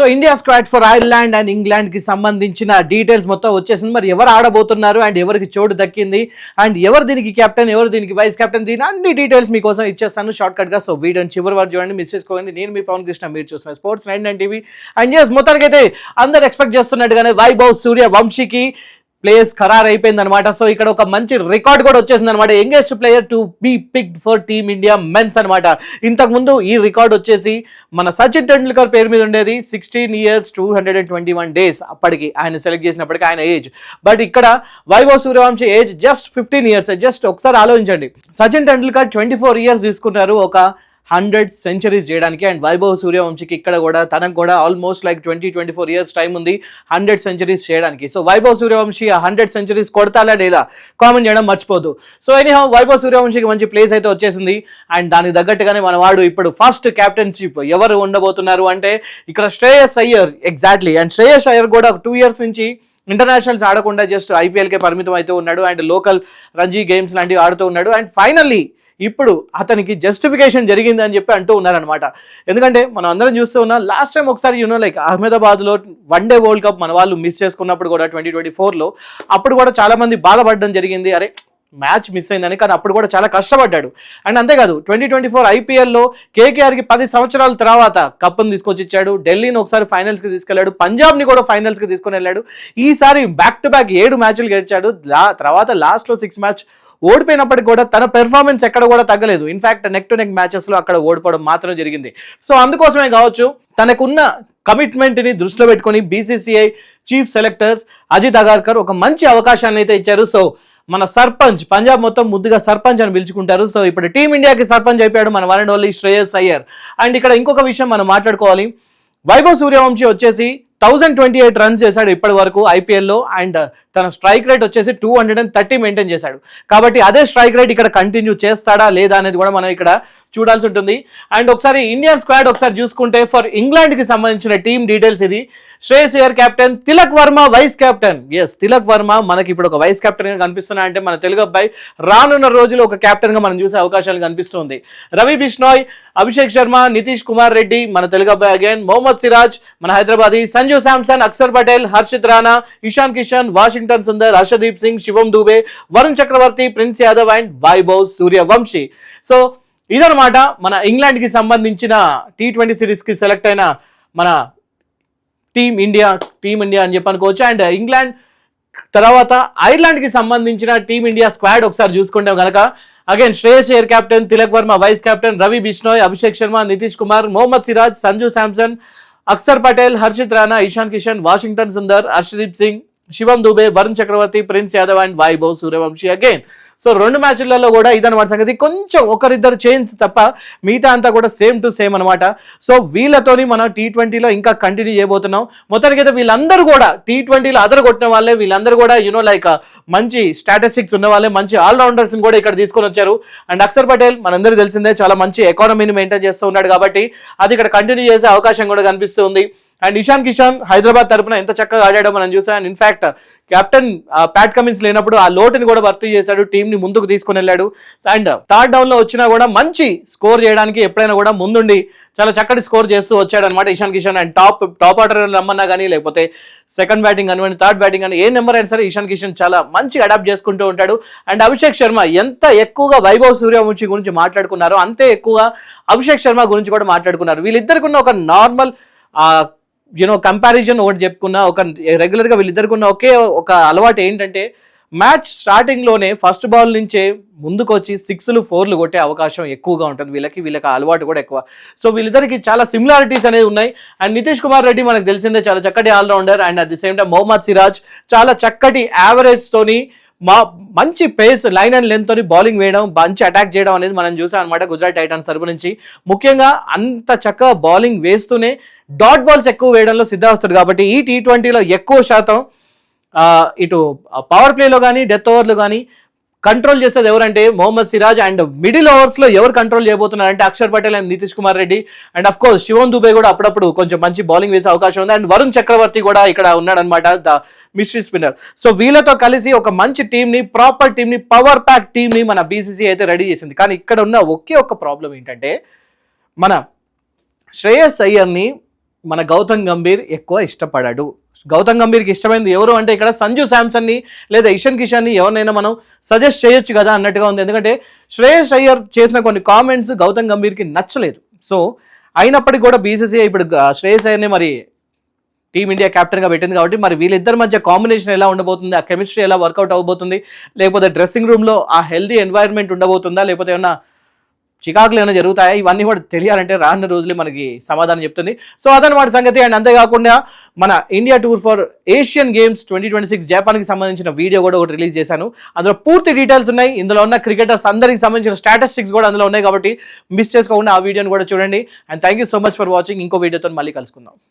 So India squad for Ireland and England కి సంబంధించిన details మొత్తం వచ్చేసింది. మరి ఎవరు ఆడబోతున్నారు అండ్ ఎవరికి చోటు దక్కింది అండ్ ఎవరు దీనికి కెప్టెన్, ఎవరు దీనికి వైస్ కెప్టెన్, దీని అన్ని డీటెయిల్స్ మీకోసం ఇచ్చేస్తాను షార్ట్ కట్ గా. సో వీడియోని చివరి వరకు చూడండి, మిస్ చేసుకోండి. నేను మీ పవన్ కృష్ణ, మీరు చూస్తున్న స్పోర్ట్స్ 99 టీవీ. అండ్ ఎస్, మొత్తానికి అయితే అందరు ఎక్స్పెక్ట్ చేస్తున్నట్టుగానే వైభవ్ సూర్యవంశీకి ప్లేయర్స్ ఖరారు అయిపోయింది అనమాట. సో ఇక్కడ ఒక మంచి రికార్డ్ కూడా వచ్చేసింది అనమాట, youngest player to be picked for team India men's అనమాట. ఇంతకుముందు ఈ రికార్డ్ వచ్చేసి మన సచిన్ టెండూల్కర్ పేరు మీద ఉండేది. 16 years 221 days అప్పటికి ఆయన సెలెక్ట్ చేసినప్పటికీ ఆయన ఏజ్. బట్ ఇక్కడ Vaibhav Suryavanshi age just 15 years. Just ఒకసారి ఆలోచించండి, సచిన్ టెండూల్కర్ 24 years తీసుకున్నారు ఒక 100 centuries చేయడానికి. అండ్ వైభవ్ సూర్యవంశీకి ఇక్కడ కూడా తనకు కూడా ఆల్మోస్ట్ లైక్ 24 years టైం ఉంది 100 centuries చేయడానికి. సో వైభవ్ సూర్యవంశీ ఆ 100 centuries కొడతాలా లేదా కామెంట్ చేయడం మర్చిపోదు. సో ఎనీహౌ వైభవ్ సూర్యవంశీకి మంచి ప్లేస్ అయితే వచ్చేసింది. అండ్ దానికి తగ్గట్టుగానే మన వాడు ఇప్పుడు ఫస్ట్ క్యాప్టెన్షిప్ ఎవరు ఉండబోతున్నారు అంటే ఇక్కడ శ్రేయస్ అయ్యర్. ఎగ్జాక్ట్లీ. అండ్ శ్రేయస్ అయ్యర్ కూడా 2 years నుంచి ఇంటర్నేషనల్స్ ఆడకుండా జస్ట్ ఐపీఎల్కే పరిమితం అయితే ఉన్నాడు అండ్ లోకల్ రంజీ గేమ్స్ లాంటివి ఆడుతూ ఉన్నాడు. అండ్ ఫైనల్లీ ఇప్పుడు అతనికి జస్టిఫికేషన్ జరిగింది అని చెప్పి అంటూ ఉన్నారనమాట. ఎందుకంటే మనం అందరం చూస్తూ ఉన్నాం, లాస్ట్ టైం ఒకసారి లైక్ అహ్మదాబాద్లో వన్డే వరల్డ్ కప్ మన వాళ్ళు మిస్ చేసుకున్నప్పుడు కూడా 2024లో అప్పుడు కూడా చాలా మంది బాధపడడం జరిగింది, అరే మ్యాచ్ మిస్ అయిందని. కానీ అప్పుడు కూడా చాలా కష్టపడ్డాడు. అండ్ అంతేకాదు 2024 ఐపీఎల్లో కేకేఆర్కి 10 సంవత్సరాల తర్వాత కప్పును తీసుకొచ్చి ఇచ్చాడు. ఢిల్లీని ఒకసారి ఫైనల్స్కి తీసుకెళ్లాడు, పంజాబ్ని కూడా ఫైనల్స్కి తీసుకొని వెళ్ళాడు. ఈసారి బ్యాక్ టు బ్యాక్ 7 మ్యాచ్లు గెలిచాడు. తర్వాత లాస్ట్లో 6 మ్యాచ్ ఓడిపోయినప్పటికీ కూడా తన పెర్ఫార్మెన్స్ ఎక్కడ కూడా తగ్గలేదు. ఇన్ఫాక్ట్ నెక్ టు నెక్ మ్యాచెస్లో అక్కడ ఓడిపోవడం మాత్రం జరిగింది. సో అందుకోసమే కావచ్చు తనకున్న కమిట్మెంట్ని దృష్టిలో పెట్టుకొని BCCI chief selectors Ajit Agarkar ఒక మంచి అవకాశాన్ని అయితే ఇచ్చారు. సో మన సర్పంచ్, పంజాబ్ మొత్తం ముద్దుగా సర్పంచ్ అని పిలుచుకుంటారు. సో ఇప్పుడు టీమిండియాకి సర్పంచ్ అయిపోయాడు మన one and only Shreyas Iyer. And ఇక్కడ ఇంకొక విషయం మనం మాట్లాడుకోవాలి, వైభవ్ సూర్యవంశీ వచ్చేసి 1028 రన్స్ చేశాడు ఇప్పటి వరకు ఐపీఎల్లో. అండ్ తన స్ట్రైక్ రేట్ వచ్చేసి 230 మెయింటైన్ చేశాడు. కాబట్టి అదే స్ట్రైక్ రేట్ ఇక్కడ కంటిన్యూ చేస్తాడా లేదా అనేది కూడా మనం ఇక్కడ చూడాల్సి ఉంటుంది. అండ్ ఒకసారి ఇండియన్ స్క్వాడ్ ఒకసారి చూసుకుంటే ఫర్ ఇంగ్లాండ్కి సంబంధించిన టీమ్ డీటెయిల్స్ ఇది. Shreyas Iyer captain, Tilak Varma vice captain. Yes, Tilak Varma మనకి ఇప్పుడు ఒక వైస్ కెప్టెన్ గా కనిపిస్తున్నా అంటే మన తెలుగు అబ్బాయి రానున్న రోజులు ఒక కెప్టెన్ గా మనం చూసే అవకాశాలు కనిపిస్తుంది. రవి బిష్నాయ్, అభిషేక్ శర్మ, నితీష్ కుమార్ రెడ్డి మన తెలుగు అబ్బాయి అగైన్, మొహమ్మద్ సిరాజ్ మన Hyderabadi, Sanju Samson, Axar Patel, Harshit Rana, Ishan Kishan, Washington Sundar, Harshdeep Singh, Shivam Dube, Varun Chakravarthy, Prince Yadav and Vaibhav Suryavanshi. So ఇదనమాట మన ఇంగ్లాండ్కి సంబంధించిన T20 సిరీస్కి సెలెక్ట్ అయిన మన టీమ్ ఇండియా అని చెప్పి అనుకోవచ్చు. అండ్ ఇంగ్లాండ్ తర్వాత ఐర్లాండ్కి సంబంధించిన టీమ్ ఇండియా స్క్వాడ్ ఒకసారి చూసుకుంటాం కనుక again Shreyas Iyer captain, Tilak Varma vice captain, Ravi Bishnoi, Abhishek Sharma, Nitish Kumar, Mohammed Siraj, Sanju Samson, Axar Patel, Harshit Rana, Ishan Kishan, Washington Sundar, Harshdeep Singh, Shivam Dube, Varun Chakravarthy, Prince Yadav and Vaibhav Suryavanshi again. So 2 మ్యాచ్లలో కూడా ఇదనమాట సంగతి, కొంచెం ఒకరిద్దరు చేంజ్ తప్ప మిగతా అంతా కూడా సేమ్ టు సేమ్ అనమాట. సో వీళ్ళతోని మనం T20లో ఇంకా కంటిన్యూ చేయబోతున్నాం. మొత్తానికైతే వీళ్ళందరూ కూడా T20లో అదరగొట్టిన వాళ్ళే, వీళ్ళందరూ కూడా లైక్ మంచి స్టాటిస్టిక్స్ ఉన్న వాళ్ళే, మంచి ఆల్రౌండర్స్ కూడా ఇక్కడ తీసుకొని వచ్చారు. అండ్ అక్షర్ పటేల్ మనందరికీ తెలిసిందే చాలా మంచి ఎకానమీని మెయింటైన్ చేస్తూ ఉన్నాడు కాబట్టి అది ఇక్కడ కంటిన్యూ చేసే అవకాశం కూడా కనిపిస్తుంది. అండ్ ఇషాన్ కిషన్ హైదరాబాద్ తరపున ఎంత చక్కగా ఆడాడో మనం చూసాం. And in fact captain Pat Cummins లేనప్పుడు ఆ లోటుని కూడా భర్తీ చేశాడు, టీంని ముందుకు తీసుకుని వెళ్ళాడు. అండ్ థర్డ్ డౌన్లో వచ్చినా కూడా మంచి స్కోర్ చేయడానికి ఎప్పుడైనా కూడా ముందుండి చాలా చక్కటి స్కోర్ చేస్తూ వచ్చాడు అనమాట Ishan Kishan. And top order రమ్మన్నా కానీ లేకపోతే సెకండ్ బ్యాటింగ్ కానివ్వండి, థర్డ్ బ్యాటింగ్ కానీ ఏ నెంబర్ అయినా సరే ఇషాన్ కిషన్ చాలా మంచి అడాప్ట్ చేసుకుంటూ ఉంటాడు. అండ్ అభిషేక్ శర్మ ఎంత ఎక్కువగా వైభవ్ సూర్యవంశీ గురించి మాట్లాడుకున్నారో అంతే ఎక్కువగా అభిషేక్ శర్మ గురించి కూడా మాట్లాడుకున్నారు. వీళ్ళిద్దరికి ఉన్న ఒక నార్మల్ కంపారిజన్ ఒకటి చెప్పుకున్నా, ఒక రెగ్యులర్గా వీళ్ళిద్దరికి ఉన్న ఒకే ఒక అలవాటు ఏంటంటే మ్యాచ్ స్టార్టింగ్లోనే ఫస్ట్ బాల్ నుంచే ముందుకు వచ్చి 6లు 4లు కొట్టే అవకాశం ఎక్కువగా ఉంటుంది వీళ్ళకి అలవాటు కూడా ఎక్కువ. సో వీళ్ళిద్దరికి చాలా సిమిలారిటీస్ అనేవి ఉన్నాయి. అండ్ నితీష్ కుమార్ రెడ్డి మనకు తెలిసిందే చాలా చక్కటి allrounder. And at the same time Mohammed Siraj చాలా చక్కటి యావరేజ్తోని మంచి పేస్, లైన్ అండ్ లెంత్ తోని బౌలింగ్ వేయడం, మంచి అటాక్ చేయడం అనేది మనం చూసాం అనమాట గుజరాత్ టైటన్స్ తరపు నుంచి. ముఖ్యంగా అంత చక్కగా బౌలింగ్ వేస్తూనే డాట్ బాల్స్ ఎక్కువ వేయడంలో సిద్ధవస్తాడు. కాబట్టి ఈ T20లో ఎక్కువ శాతం ఇటు పవర్ ప్లేలో కానీ డెత్ ఓవర్లు కానీ కంట్రోల్ చేసేది ఎవరంటే మొహమ్మద్ సిరాజ్. అండ్ మిడిల్ ఓవర్స్లో ఎవరు కంట్రోల్ చేయబోతున్నారంటే Akshar Patel and Nitish Kumar Reddy. And of course Shivam Dube కూడా అప్పుడప్పుడు కొంచెం మంచి బౌలింగ్ వేసే అవకాశం ఉంది. అండ్ వరుణ్ చక్రవర్తి కూడా ఇక్కడ ఉన్నాడనమాట, ద మిస్టరీ స్పిన్నర్. సో వీళ్ళతో కలిసి ఒక మంచి టీంని, ప్రాపర్ టీంని, పవర్ ప్యాక్ టీంని మన బీసీసీ అయితే రెడీ చేసింది. కానీ ఇక్కడ ఉన్న ఒకే ఒక ప్రాబ్లం ఏంటంటే మన శ్రేయస్ అయ్యర్ని మన గౌతమ్ గంభీర్ ఎక్కువ ఇష్టపడాడు. గౌతమ్ గంభీర్కి ఇష్టమైంది ఎవరు అంటే ఇక్కడ సంజు శాంసన్ని లేదా ఇషన్ కిషన్ని ఎవరినైనా మనం సజెస్ట్ చేయొచ్చు కదా అన్నట్టుగా ఉంది. ఎందుకంటే శ్రేయస్ అయ్యర్ చేసిన కొన్ని కామెంట్స్ గౌతమ్ గంభీర్కి నచ్చలేదు. సో అయినప్పటికీ కూడా బీసీసీఐ ఇప్పుడు శ్రేయస్ అయ్యర్ని మరి టీమిండియా కెప్టెన్గా పెట్టింది కాబట్టి మరి వీళ్ళిద్దరి మధ్య కాంబినేషన్ ఎలా ఉండబోతుంది, ఆ కెమిస్ట్రీ ఎలా వర్కౌట్ అవ్వబోతుంది, లేకపోతే డ్రెస్సింగ్ రూమ్లో ఆ హెల్దీ ఎన్వైర్న్మెంట్ ఉండబోతుందా, లేకపోతే ఏమన్నా చికాకులు ఏమైనా జరుగుతాయా, ఇవన్నీ కూడా తెలియాలంటే రానున్న రోజులే మనకి సమాధానం చెప్తుంది. సో అదనమాట సంగతి. అండ్ అంతేకాకుండా మన India tour for Asian games 2026 జపాన్కి సంబంధించిన వీడియో కూడా ఒకటి రిలీజ్ చేశాను. అందులో పూర్తి డీటెయిల్స్ ఉన్నాయి. ఇందులో ఉన్న క్రికెటర్స్ అందరికి సంబంధించిన స్టాటిస్టిక్స్ కూడా అందులో ఉన్నాయి కాబట్టి మిస్ చేసుకోకుండా ఆ వీడియోని కూడా చూడండి. And thank you so much for watching. ఇంకో వీడియోతో మళ్ళీ కలుసుకుందాం.